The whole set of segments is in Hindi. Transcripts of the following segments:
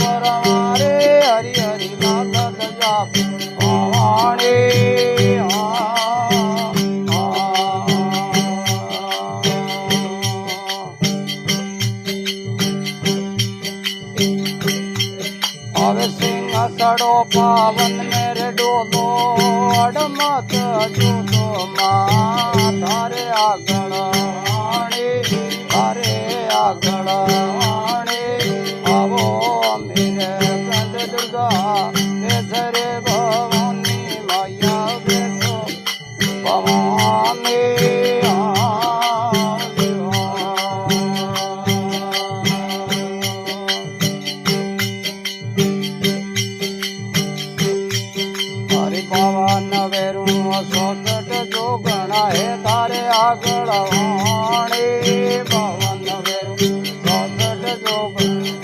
परमारे हरि हरि लाल जा वाणे अब सिंह सड़ो पावन मेरे डोलो अड़मत जूतो मां थारे आगण थारे आगण आवो मेरे कंद दुर्गा केसरे भवानी मैया बैठो भवानी पवन वेरू सोकट जो गणा है तारे आगड़ वाणी पवन वेरू सोकट जो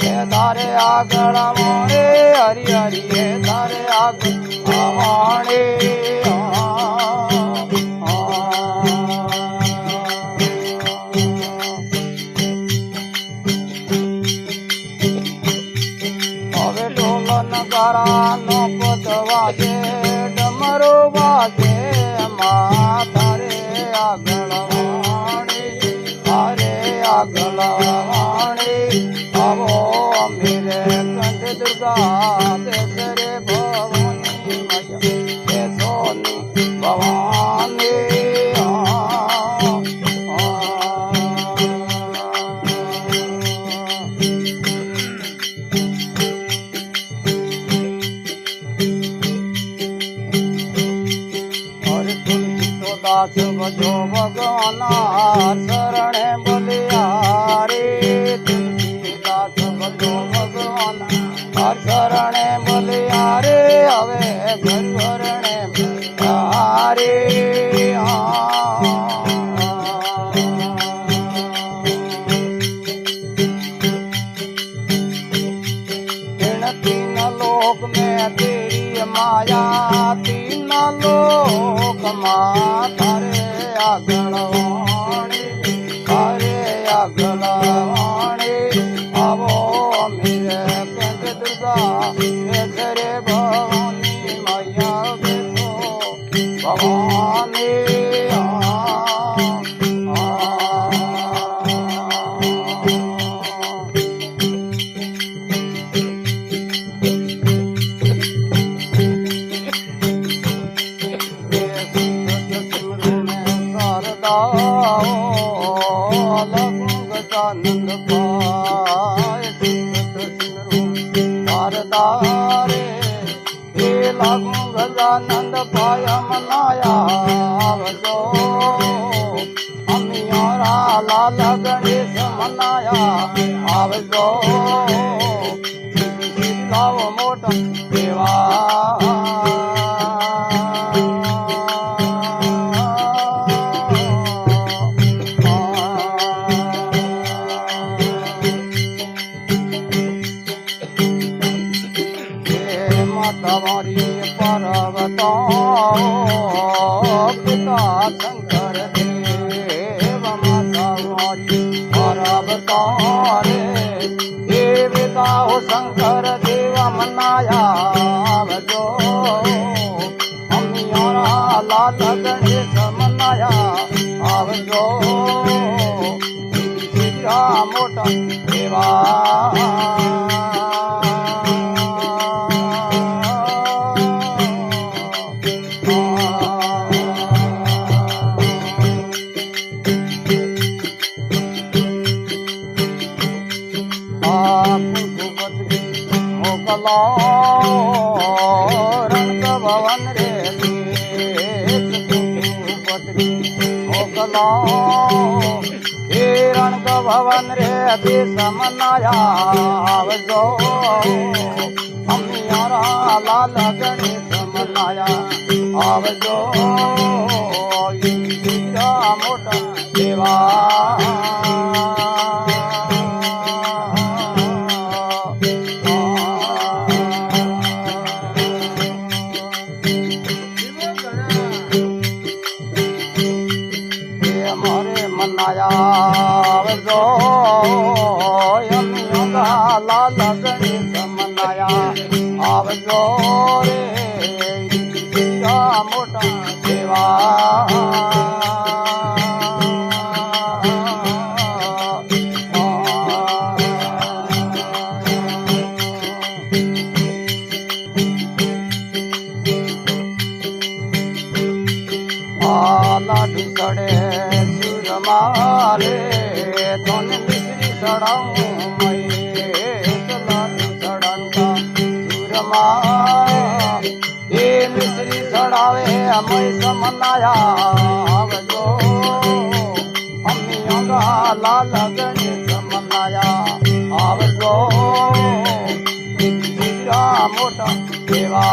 है तारे आगड़ वाणी हरि हरि है तारे आगड़ वाणी હવે ઢોલ નગારા નો પદવાજે डमरू बाजे मां थारे आगल वाणी थारे आगल वाणी आवो मेरे कंठ दुर्गा केसरे भवानी मैया केसोनी भवानी दास बजो भगवान शरण बलियारे तुलसीदास बजो भगवान शरण बलियारे हवे घर भरणे बलियारे तीन लोक में तेरी माया तीन लोक मां थारे आगल वाणी थारे आगल वाणी आवो मेरे कंठ दुर्गा केसरे भवानी मैया बैठो भवानी गजानंद पाय शारदारे हे लागू गजानंद पाय मनाया आवजो अमियारा लाल गणेश मनाया आवजो लाव मोटा देवा तवारी पर्वतो पिता शंकर देव मातावारी पर्वतो रे देवता हो शंकर देव मनाया जो अमियारा लाल गणेश मनाया आवजो मोटा देवा रंग भवन रे मोगला हे रंग भवन रे समनाया आवजो अमियारा लाल गणेश मनाया आवजो मोटा देवा मनाया जो लाल गणेश आवजो रे हीरा मोटा देवा लाठी सड़े सुरमाले धन मिश्री सड़ाऊं मैं लाठी सड़नका सुरमा ये मिश्री सड़ावे मैं समनाया आवजो अम्मियों का लाल गणे समनाया आवजो हीरा मोटा देवा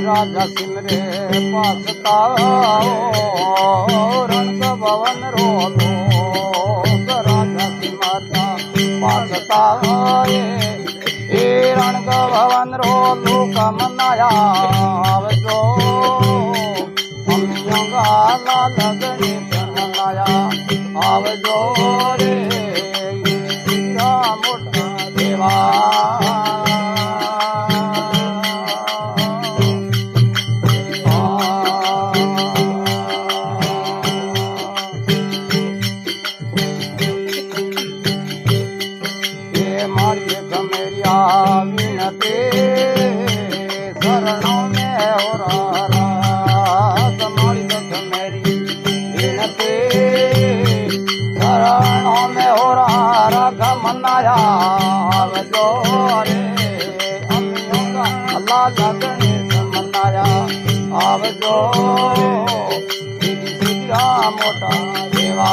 राजा सिमरे पासता रणक भवन रोलो राजा सिमता पासता ये रणक भवन रोलो का मनाया आवजो अम्मियों का लाल गणेश मनाया आवजो रे हीरा मोटा देवा विनते शरणों में हो रहा तुम्हारी मेरी विनते शरणों में हो रहा राघ मनाया आवजो रे अम्मियों का अल्लाह गणेश मनाया आवजो हीरा मोटा देवा